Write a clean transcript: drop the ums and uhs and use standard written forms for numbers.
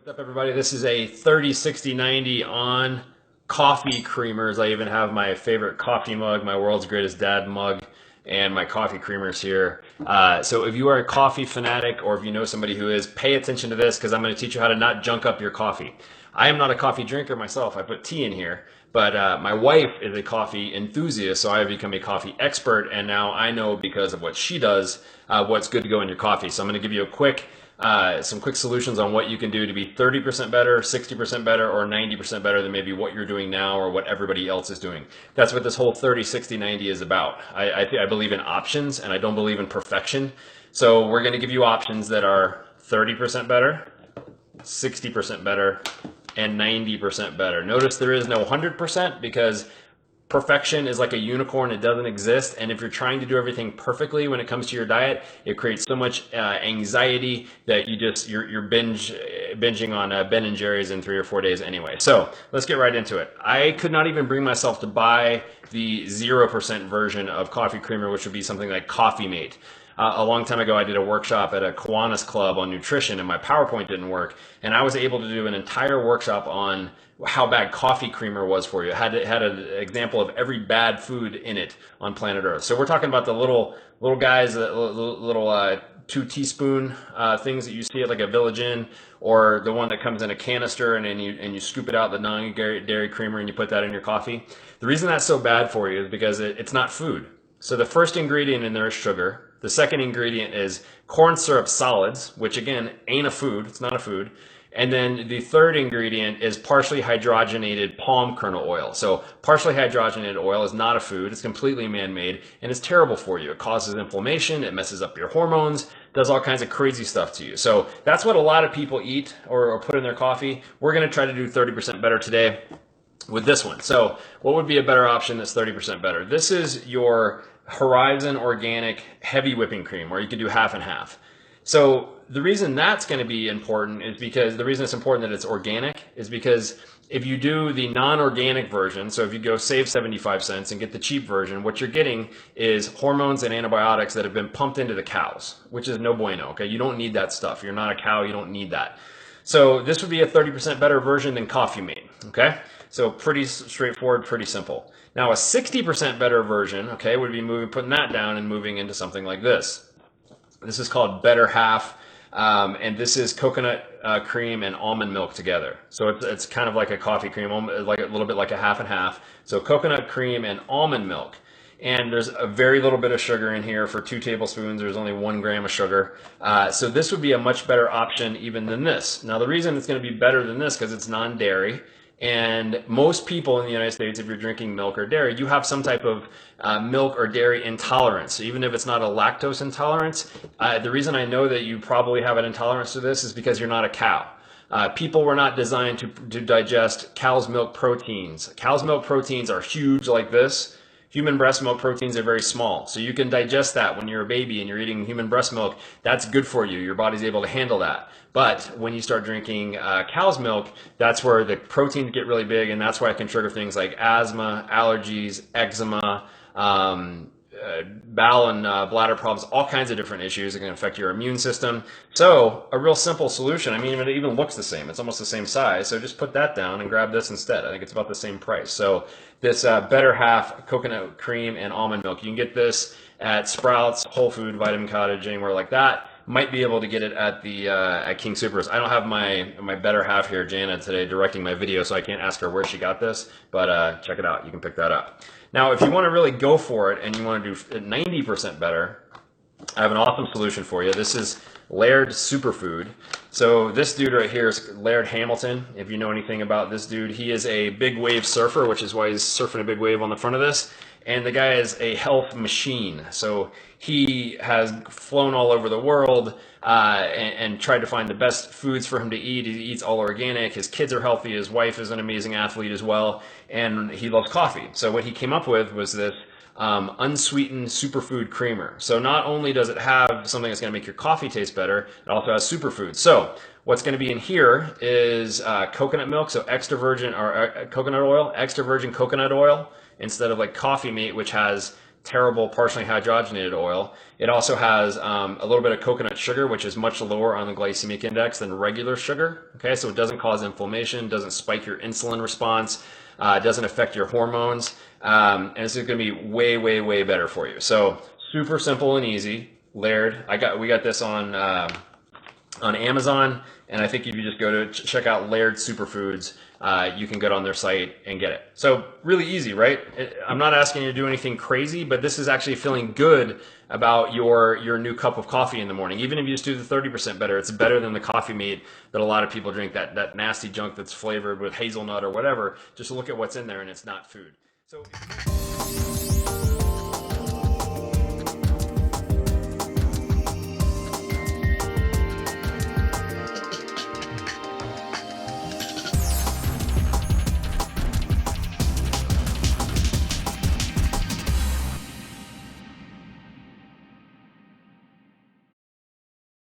What's up, everybody? This is a 30, 60, 90 on coffee creamers. I even have my favorite coffee mug, my world's greatest dad mug, and my coffee creamers here. So if you are a coffee fanatic or if you know somebody who is, pay attention to this because I'm going to teach you how to not junk up your coffee. I am not a coffee drinker myself. I put tea in here, but my wife is a coffee enthusiast, so I have become a coffee expert, and now I know because of what she does what's good to go in your coffee. So I'm going to give you some quick solutions on what you can do to be 30% better, 60% better, or 90% better than maybe what you're doing now or what everybody else is doing. That's what this whole 30, 60, 90 is about. I believe in options and I don't believe in perfection. So we're going to give you options that are 30% better, 60% better, and 90% better. Notice there is no 100% because perfection is like a unicorn. It doesn't exist. And if you're trying to do everything perfectly when it comes to your diet, it creates so much anxiety that you're binging on Ben and Jerry's in 3 or 4 days anyway. So let's get right into it. I could not even bring myself to buy the 0% version of coffee creamer, which would be something like Coffee Mate. A long time ago, I did a workshop at a Kiwanis club on nutrition, and my PowerPoint didn't work. And I was able to do an entire workshop on how bad coffee creamer was for you. It had an example of every bad food in it on planet Earth. So we're talking about the little guys, little 2 teaspoon things that you see at like a Village Inn, or the one that comes in a canister and you scoop it out, the non-dairy creamer, and you put that in your coffee. The reason that's so bad for you is because it's not food. So the first ingredient in there is sugar. The second ingredient is corn syrup solids, which again ain't a food. It's not a food. And then the third ingredient is partially hydrogenated palm kernel oil. So partially hydrogenated oil is not a food. It's completely man-made and it's terrible for you. It causes inflammation. It messes up your hormones, does all kinds of crazy stuff to you. So that's what a lot of people eat or put in their coffee. We're going to try to do 30% better today with this one. So what would be a better option that's 30% better? This is your Horizon Organic Heavy Whipping Cream, or you could do half and half. So the reason that's going to be important is because the reason it's important that it's organic is because if you do the non-organic version, so if you go save 75 cents and get the cheap version, what you're getting is hormones and antibiotics that have been pumped into the cows, which is no bueno. Okay, you don't need that stuff. You're not a cow. You don't need that. So this would be a 30% better version than Coffee Mate. Okay, so pretty straightforward, pretty simple. Now a 60% better version, okay, would be putting that down and moving into something like this. This is called Better Half, and this is coconut cream and almond milk together. So it's kind of like a coffee cream, like a little bit like a half and half. So coconut cream and almond milk. And there's a very little bit of sugar in here. For 2 tablespoons, there's only 1 gram of sugar. So this would be a much better option even than this. Now the reason it's going to be better than this because it's non-dairy. And most people in the United States, if you're drinking milk or dairy, you have some type of milk or dairy intolerance. So even if it's not a lactose intolerance, the reason I know that you probably have an intolerance to this is because you're not a cow. People were not designed to digest cow's milk proteins. Cow's milk proteins are huge like this. Human breast milk proteins are very small. So you can digest that when you're a baby and you're eating human breast milk. That's good for you. Your body's able to handle that. But when you start drinking cow's milk, that's where the proteins get really big, and that's why it can trigger things like asthma, allergies, eczema, bowel and bladder problems, all kinds of different issues. It can affect your immune system. So a real simple solution. I mean, it even looks the same. It's almost the same size. So just put that down and grab this instead. I think it's about the same price. So this Better Half coconut cream and almond milk. You can get this at Sprouts, Whole Food, Vitamin Cottage, anywhere like that. Might be able to get it at the at King Soopers. I don't have my Better Half here, Jana, today directing my video, so I can't ask her where she got this. But check it out. You can pick that up. Now, if you want to really go for it and you want to do 90% better, I have an awesome solution for you. This is Laird Superfood. So this dude right here is Laird Hamilton. If you know anything about this dude, he is a big wave surfer, which is why he's surfing a big wave on the front of this. And the guy is a health machine. So he has flown all over the world and tried to find the best foods for him to eat. He eats all organic. His kids are healthy. His wife is an amazing athlete as well. And he loves coffee. So what he came up with was this unsweetened superfood creamer. So not only does it have something that's going to make your coffee taste better, it also has superfood. So what's going to be in here is coconut milk, so extra virgin or coconut oil, extra virgin coconut oil, instead of like Coffee Mate, which has terrible partially hydrogenated oil. It also has a little bit of coconut sugar, which is much lower on the glycemic index than regular sugar. Okay, so it doesn't cause inflammation, doesn't spike your insulin response, doesn't affect your hormones, and it's going to be way, way, way better for you. So super simple and easy. Laird. We got this on Amazon, and I think if you just go to check out Laird Superfoods, you can get on their site and get it. So really easy, right? I'm not asking you to do anything crazy, but this is actually feeling good about your new cup of coffee in the morning. Even if you just do the 30% better, it's better than the coffee meat that a lot of people drink, that nasty junk that's flavored with hazelnut or whatever. Just look at what's in there, and it's not food. So